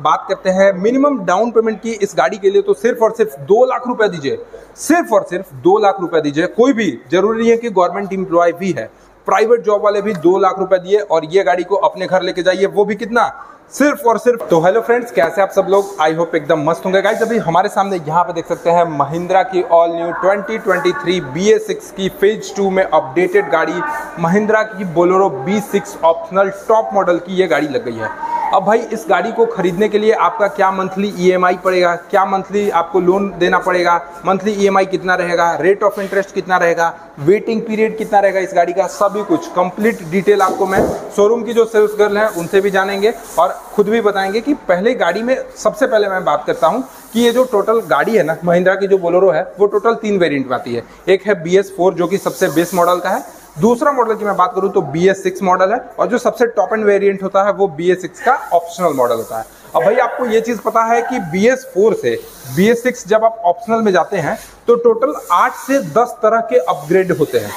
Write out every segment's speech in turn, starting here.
बात करते हैं मिनिमम डाउन पेमेंट की इस गाड़ी के लिए, तो सिर्फ और सिर्फ 2 लाख रुपए दीजिए। सिर्फ और सिर्फ 2 लाख रुपए दीजिए। कोई भी जरूरी नहीं है कि गवर्नमेंट एम्प्लॉय भी है, प्राइवेट जॉब वाले भी 2 लाख रुपए दिए और ये गाड़ी को अपने घर लेके जाइए, वो भी कितना, सिर्फ और सिर्फ। तो हेलो फ्रेंड्स, कैसे आप सब लोग? आई होप एकदम मस्त होंगे गाइस। अभी हमारे सामने यहाँ पे देख सकते हैं महिंद्रा की ऑल न्यू 2023 BS6 की फेज 2 में अपडेटेड गाड़ी, महिंद्रा की Bolero B6 optional top model की ये गाड़ी लग गई है। अब भाई इस गाड़ी को खरीदने के लिए आपका क्या मंथली EMI पड़ेगा, क्या मंथली आपको लोन देना पड़ेगा, मंथली EMI कितना रहेगा, रेट ऑफ इंटरेस्ट कितना रहेगा, वेटिंग पीरियड कितना रहेगा इस गाड़ी का, सभी कुछ कंप्लीट डिटेल आपको मैं शोरूम की जो सेल्स गर्ल है उनसे भी जानेंगे और खुद भी बताएंगे। कि पहले गाड़ी में सबसे पहले मैं बात करता हूँ कि ये जो टोटल गाड़ी है ना महिंद्रा की जो बोलेरो है, वो टोटल 3 वेरिएंट में आती है। एक है BS4 जो कि सबसे बेस मॉडल का है, दूसरा मॉडल की मैं बात करूं तो BS6 मॉडल है, और जो सबसे टॉप एंड वेरिएंट होता है वो BS6 का ऑप्शनल मॉडल होता है। अब भाई आपको ये चीज पता है कि BS4 से BS6 जब आप ऑप्शनल में जाते हैं तो टोटल 8 से 10 तरह के अपग्रेड होते हैं।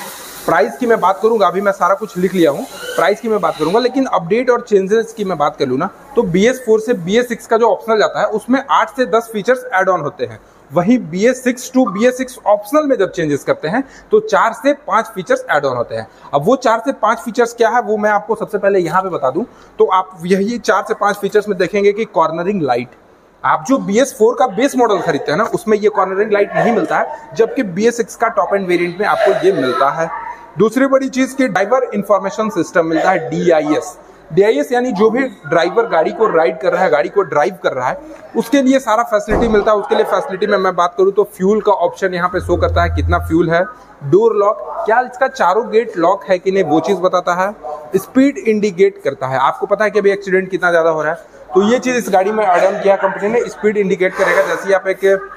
प्राइस की मैं बात करूंगा, अभी मैं सारा कुछ लिख लिया हूं, प्राइस की मैं बात करूंगा, लेकिन अपडेट और चेंजेस की मैं बात कर लूँ ना तो BS4 से BS6 का जो ऑप्शनल जाता है उसमें 8 से 10 फीचर्स एड ऑन होते हैं। वहीं BS6 टू BS6 ऑप्शनल में जब चेंजेस करते हैं तो 4 से 5 फीचर्स ऐड ऑन होते हैं। अब वो 4 से 5 फीचर्स क्या है वो मैं आपको सबसे पहले यहाँ पे बता दूं। तो आप यही 4 से 5 फीचर्स में देखेंगे कि कॉर्नरिंग लाइट, आप जो BS4 का बेस मॉडल खरीदते हैं ना उसमें ये कॉर्नरिंग लाइट नहीं मिलता है, जबकि BS6 का टॉप एंड वेरिएंट में आपको ये मिलता है। दूसरी बड़ी चीज की ड्राइवर इंफॉर्मेशन सिस्टम मिलता है, DIS यानी जो भी ड्राइवर गाड़ी को राइड कर रहा है, गाड़ी को ड्राइव कर रहा है, उसके लिए सारा फैसिलिटी मिलता है। उसके लिए फैसिलिटी में मैं बात करूं तो फ्यूल का ऑप्शन यहाँ पे शो करता है, कितना फ्यूल है, डोर लॉक, क्या इसका चारों गेट लॉक है कि नहीं वो चीज बताता है, स्पीड इंडिकेट करता है, आपको पता है कि अभी एक्सीडेंट कितना ज्यादा हो रहा है तो ये चीज इस गाड़ी में ऐड ऑन किया कंपनी ने, स्पीड इंडिकेट करेगा। जैसे आप एक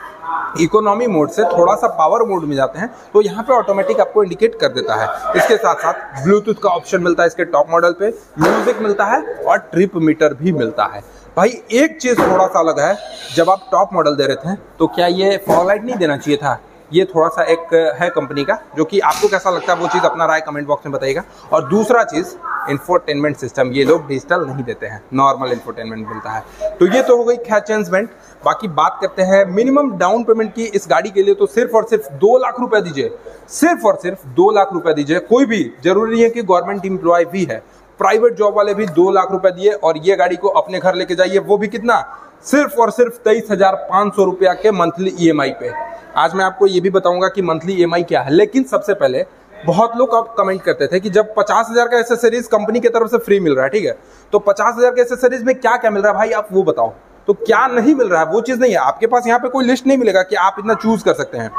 इकोनॉमी मोड से थोड़ा सा पावर मोड में जाते हैं तो यहाँ पे ऑटोमेटिक आपको इंडिकेट कर देता है। इसके साथ साथ ब्लूटूथ का ऑप्शन मिलता है इसके टॉप मॉडल पे, म्यूजिक मिलता है और ट्रिप मीटर भी मिलता है। भाई एक चीज थोड़ा सा अलग है, जब आप टॉप मॉडल दे रहे थे तो क्या ये फॉग लाइट नहीं देना चाहिए था? ये थोड़ा सा एक है कंपनी का, जो कि आपको कैसा लगता है वो चीज़ अपना राय कमेंट बॉक्स में बताइएगा। और दूसरा चीज़ इंफोटेनमेंट सिस्टम, ये लोग डिजिटल नहीं देते हैं, नॉर्मल इंफोटेनमेंट मिलता है। तो ये तो हो गई खैर चेंजमेंट। बाकी बात करते हैं मिनिमम डाउन पेमेंट की इस गाड़ी के लिए, तो सिर्फ और सिर्फ 2 लाख रुपए दीजिए। सिर्फ और सिर्फ 2 लाख रुपए दीजिए। कोई भी जरूरी नहीं है कि गवर्नमेंट एम्प्लॉय भी है, प्राइवेट जॉब वाले भी 2 लाख रुपए दिए और ये गाड़ी को अपने घर लेके जाइए, वो भी कितना, सिर्फ और सिर्फ 23,500 रुपया के मंथली EMI पे। आज मैं आपको ये भी बताऊंगा कि मंथली EMI क्या है, लेकिन सबसे पहले बहुत लोग अब कमेंट करते थे कि जब 50,000 का एसेसरीज कंपनी की तरफ से फ्री मिल रहा है, ठीक है, तो 50,000 के एसेसरीज में क्या क्या मिल रहा है भाई आप वो बताओ। तो क्या नहीं मिल रहा है वो चीज नहीं है, आपके पास यहाँ पे कोई लिस्ट नहीं मिलेगा कि आप इतना चूज कर सकते हैं।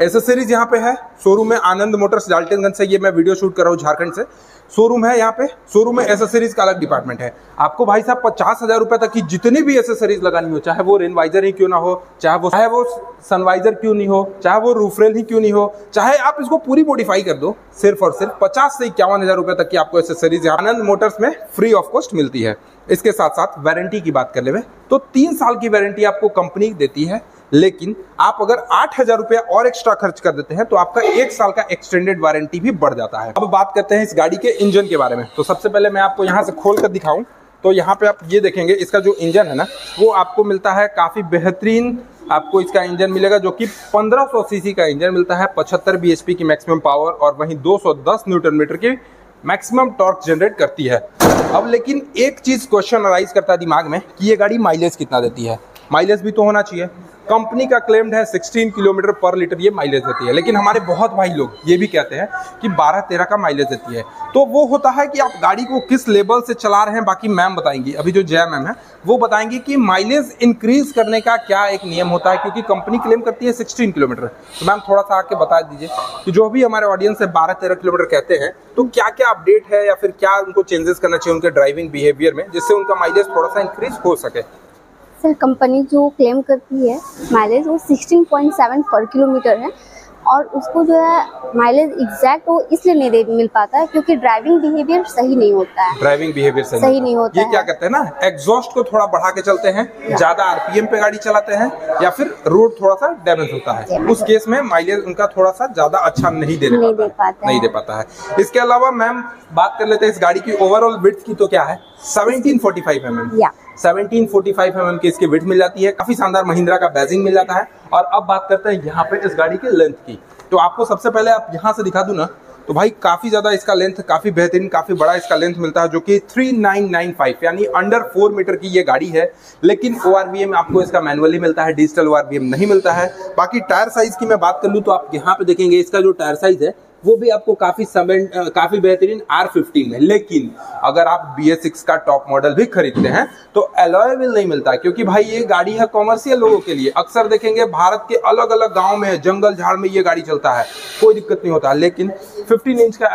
एसेसरीज यहाँ पे है शोरूम में, आनंद मोटर्स डाल्टनगंज से ये मैं वीडियो शूट कर रहा हूँ, झारखंड से शोरूम है यहाँ पे। शोरूम में एसेसरीज का अलग डिपार्टमेंट है। आपको भाई साहब 50,000 रुपए तक की जितनी भी एसेसरीज लगानी हो, चाहे वो रेनवाइजर ही क्यों ना हो, चाहे वो सनवाइजर क्यों नहीं हो, चाहे वो रूफरेल ही क्यों नहीं हो, चाहे आप इसको पूरी मॉडिफाई कर दो, सिर्फ और सिर्फ 50 से 51,000 रुपए तक की आपको एसेसरीज आनंद मोटर्स में फ्री ऑफ कॉस्ट मिलती है। इसके साथ साथ वारंटी की बात कर ले तो 3 साल की वारंटी आपको कंपनी देती है, लेकिन आप अगर 8,000 रुपया और एक्स्ट्रा खर्च कर देते हैं तो आपका 1 साल का एक्सटेंडेड वारंटी भी बढ़ जाता है। अब बात करते हैं इस गाड़ी के इंजन के बारे में। तो सबसे पहले मैं आपको यहाँ से खोल कर दिखाऊं तो यहाँ पे आप ये देखेंगे, इसका जो इंजन है ना वो आपको मिलता है काफी बेहतरीन। आपको इसका इंजन मिलेगा जो कि 1500 सीसी का इंजन मिलता है, 75 bhp की मैक्सिमम पावर और वहीं 210 न्यूटन मीटर की मैक्सिमम टॉर्क जनरेट करती है। अब लेकिन एक चीज क्वेश्चन अराइज करता है दिमाग में कि ये गाड़ी माइलेज कितना देती है। माइलेज भी तो होना चाहिए। कंपनी का क्लेम्ड है 16 किलोमीटर पर लीटर ये माइलेज देती है, लेकिन हमारे बहुत भाई लोग ये भी कहते हैं कि 12-13 का माइलेज देती है। तो वो होता है कि आप गाड़ी को किस लेवल से चला रहे हैं। बाकी मैम बताएंगी, अभी जो जय मैम है वो बताएंगी कि माइलेज इंक्रीज करने का क्या एक नियम होता है, क्योंकि कंपनी क्लेम करती है 16 किलोमीटर। तो मैम थोड़ा सा आके बता दीजिए कि जो भी हमारे ऑडियंस है 12-13 किलोमीटर कहते हैं, तो क्या क्या अपडेट है या फिर क्या उनको चेंजेस करना चाहिए उनके ड्राइविंग बिहेवियर में, जिससे उनका माइलेज थोड़ा सा इंक्रीज हो सके। सर कंपनी जो क्लेम करती है माइलेज वो 16.7 पर किलोमीटर है, और उसको जो है माइलेज एग्जैक्ट वो इसलिए नहीं मिल पाता है क्योंकि ड्राइविंग बिहेवियर सही नहीं होता है। ड्राइविंग बिहेवियर सही नहीं होता है। ये क्या करते हैं ना, एग्जॉस्ट को थोड़ा बढ़ा के चलते हैं, ज्यादा आरपीएम पे गाड़ी चलाते हैं, या फिर रोड थोड़ा सा डैमेज होता है, उस केस में माइलेज उनका थोड़ा सा ज्यादा अच्छा नहीं दे पाता है। इसके अलावा मैम बात कर लेते हैं इस गाड़ी की ओवरऑल विड्थ की, तो क्या है 1745 mm। 1745 mm की इसकी विड्थ मिल जाती है। काफी शानदार महिंद्रा का बैजिंग मिल जाता है। और अब बात करते हैं यहाँ पे इस गाड़ी के लेंथ की। तो आपको सबसे पहले आप यहाँ से दिखा दूं ना, तो भाई काफी ज्यादा इसका लेंथ, काफी बेहतरीन, काफी बड़ा इसका लेंथ मिलता है, जो कि 3995 यानी अंडर 4 मीटर की ये गाड़ी है। लेकिन ORVM आपको इसका मैनुअली मिलता है, डिजिटल ORVM नहीं मिलता है। बाकी टायर साइज की मैं बात कर लूं तो आप यहाँ पे देखेंगे इसका जो टायर साइज है वो भी आपको काफी बेहतरीन R15 में। लेकिन अगर आप BS6 का टॉप मॉडल भी खरीदते हैं तो एलॉय व्हील नहीं मिलता, क्योंकि भाई ये गाड़ी है कॉमर्शियल लोगों के लिए। अक्सर देखेंगे भारत के अलग अलग गांव में, जंगल झाड़ में ये गाड़ी चलता है, कोई दिक्कत नहीं होता। लेकिन 15 इंच का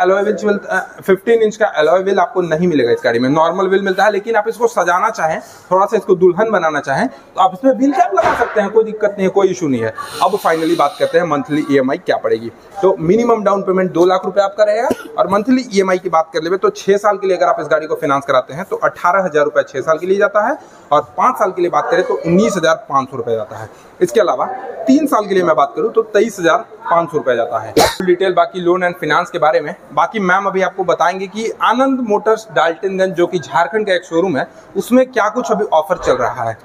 एलॉय व्हील आपको नहीं मिलेगा इस गाड़ी में। नॉर्मल व्हील मिलता है, लेकिन आप इसको सजाना चाहें, थोड़ा सा इसको दुल्हन बनाना चाहें तो आप इसमें व्हील कैप लगा सकते हैं, कोई दिक्कत नहीं है, कोई इशू नहीं है। अब फाइनली बात करते हैं मंथली EMI क्या पड़ेगी। तो मिनिमम डाउन पेमेंट 2 लाख रुपए आपका रहेगा। और मंथली EMI की बात कर ले तो 6 साल के लिए अगर आप इस गाड़ी को फाइनेंस कराते हैं तो 18,000 रुपए 6 साल के लिए जाता है। और 5 साल के लिए बात करें तो 19,500 रुपए जाता है। इसके अलावा 3 साल के लिए मैं बात करूं तो 23,500 रुपए जाता है। डिटेल बाकी लोन एंड फाइनेंस के बारे में बाकी मैम अभी आपको बताएंगे कि आनंद मोटर्स डाल्टनगंज, जो कि झारखंड का एक शोरूम है, उसमें क्या कुछ अभी ऑफर चल रहा है,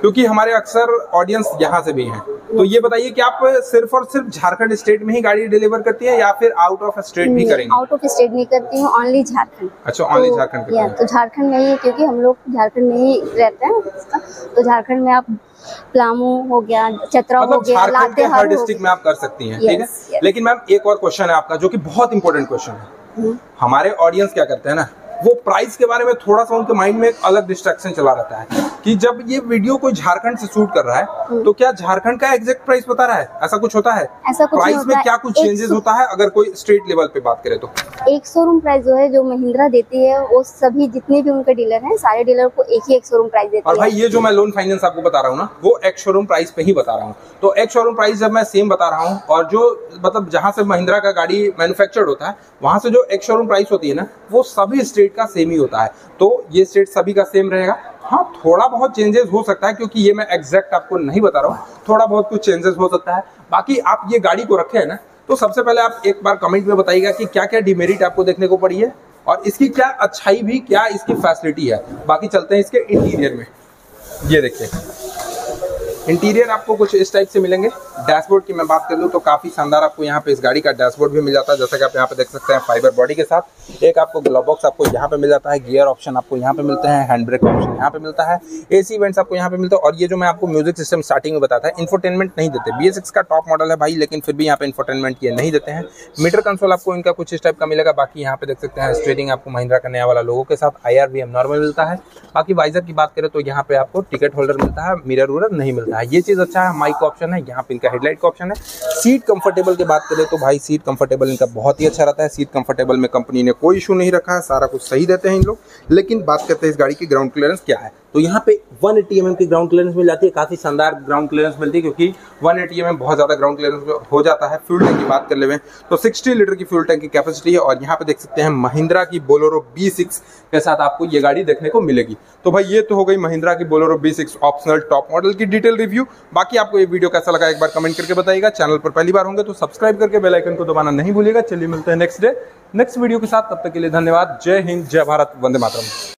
क्योंकि हमारे अक्सर ऑडियंस यहाँ से भी हैं। तो ये बताइए कि आप सिर्फ और सिर्फ झारखंड स्टेट में ही गाड़ी डिलीवर करती है या फिर आउट ऑफ स्टेट भी करेंगे? आउट ऑफ स्टेट नहीं करती हूँ, ओनली झारखंड। अच्छा, ओनली झारखंड करती हैं। तो झारखंड में ही, क्योंकि हम लोग झारखंड में ही रहते हैं, तो झारखंड में आप पलामू हो गया, चतरा हो गया, लातेहार, हर डिस्ट्रिक्ट में आप कर सकती हैं, ठीक है। लेकिन मैम एक और क्वेश्चन है आपका जो कि बहुत इंपॉर्टेंट क्वेश्चन है। हमारे ऑडियंस क्या करते हैं ना, वो प्राइस के बारे में थोड़ा सा उनके माइंड में एक अलग डिस्ट्रैक्शन चला रहता है कि जब ये वीडियो कोई झारखंड से शूट कर रहा है तो क्या झारखंड का एग्जैक्ट प्राइस बता रहा है? ऐसा कुछ होता है? ऐसा कुछ प्राइस में क्या कुछ चेंजेस होता है अगर कोई स्टेट लेवल पे बात करे तो? एक शोरूम प्राइस जो है, जो महिंद्रा देती है, वो सभी जितने भी उनके डीलर हैं, सारे डीलर को एक ही एक शोरूम प्राइस देती है। और भाई ये जो मैं लोन फाइनेंस आपको बता रहा हूँ ना, वो एक शोरूम प्राइस पे ही बता रहा हूँ। तो एक शोरूम प्राइस जब मैं सेम बता रहा हूँ और जो मतलब जहाँ से महिंद्रा का गाड़ी मैन्युफैक्चर्ड होता है वहां से जो एक शोरूम प्राइस होती है ना, वो सभी स्टेट का सेम ही होता है। तो ये स्टेट सभी का सेम रहेगा। हाँ, थोड़ा बहुत चेंजेस हो सकता है, क्योंकि ये मैं एग्जैक्ट आपको नहीं बता रहा हूँ, थोड़ा बहुत कुछ चेंजेस हो सकता है। बाकी आप ये गाड़ी को रखे हैं ना, तो सबसे पहले आप एक बार कमेंट में बताइएगा कि क्या क्या डिमेरिट आपको देखने को पड़ी है और इसकी क्या अच्छाई भी, क्या इसकी फैसिलिटी है। बाकी चलते हैं इसके इंटीरियर में। ये देखिए इंटीरियर आपको कुछ इस टाइप से मिलेंगे। डैशबोर्ड की मैं बात कर लूँ तो काफी शानदार आपको यहाँ पे इस गाड़ी का डैशबोर्ड भी मिल जाता है, जैसा कि आप यहाँ पे देख सकते हैं, फाइबर बॉडी के साथ। एक आपको ग्लव बॉक्स आपको यहाँ पे मिल जाता है, गियर ऑप्शन आपको यहाँ पे मिलते हैं, हैंड ब्रेक ऑप्शन यहाँ पे मिलता है, AC वेंट्स आपको यहाँ पे मिलता है। और ये जो मैं आपको म्यूजिक सिस्टम स्टार्टिंग में बताता है, इंफोटेनमेंट नहीं देते। BS6 का टॉप मॉडल है भाई, लेकिन फिर भी यहाँ पे इंफोटेनमेंट ये नहीं देते हैं। मीटर कंसोल आपको इनका कुछ इस टाइप का मिलेगा। बाकी यहाँ पे देख सकते हैं स्टीयरिंग आपको महिंद्रा का नया वाला लोगों के साथ, IRVM नॉर्मल मिलता है। बाकी वाइजर की बात करें तो यहाँ पे आपको टिकट होल्डर मिलता है, मिरर वुरर नहीं मिलता है। ये चीज अच्छा है। माइक का ऑप्शन है, यहाँ पे इनका हेडलाइट का ऑप्शन है। सीट कंफर्टेबल की बात करें तो भाई सीट कंफर्टेबल इनका बहुत ही अच्छा रहता है। सीट कंफर्टेबल में कंपनी ने कोई इशू नहीं रखा है, सारा कुछ सही देते हैं इन लोग। लेकिन बात करते हैं इस गाड़ी की ग्राउंड क्लियरेंस क्या है, तो यहाँ पे 180 mm की ग्राउंड क्लियरेंस मिल जाती है। काफी शानदार ग्राउंड क्लियरेंस मिलती है, क्योंकि 180 mm बहुत ज्यादा ग्राउंड क्लियरेंस हो जाता है। फ्यूल टैंक की बात कर ले तो 60 लीटर की फ्यूल टैंक की कैपेसिटी है। और यहाँ पे देख सकते हैं महिंद्रा की बोलेरो B6 के साथ आपको ये गाड़ी देखने को मिलेगी। तो भाई ये तो हो गई महिंद्रा की Bolero B6 optional top model की डिटेल रिव्यू। बाकी आपको ये वीडियो कैसा लगा एक बार कमेंट करके बताइएगा। चैनल पर पहली बार होंगे तो सब्सक्राइब करके बेल आइकन को दबाना नहीं भूलिएगा। चलिए मिलते हैं नेक्स्ट वीडियो के साथ, तब तक के लिए धन्यवाद। जय हिंद, जय भारत, वंदे मातरम।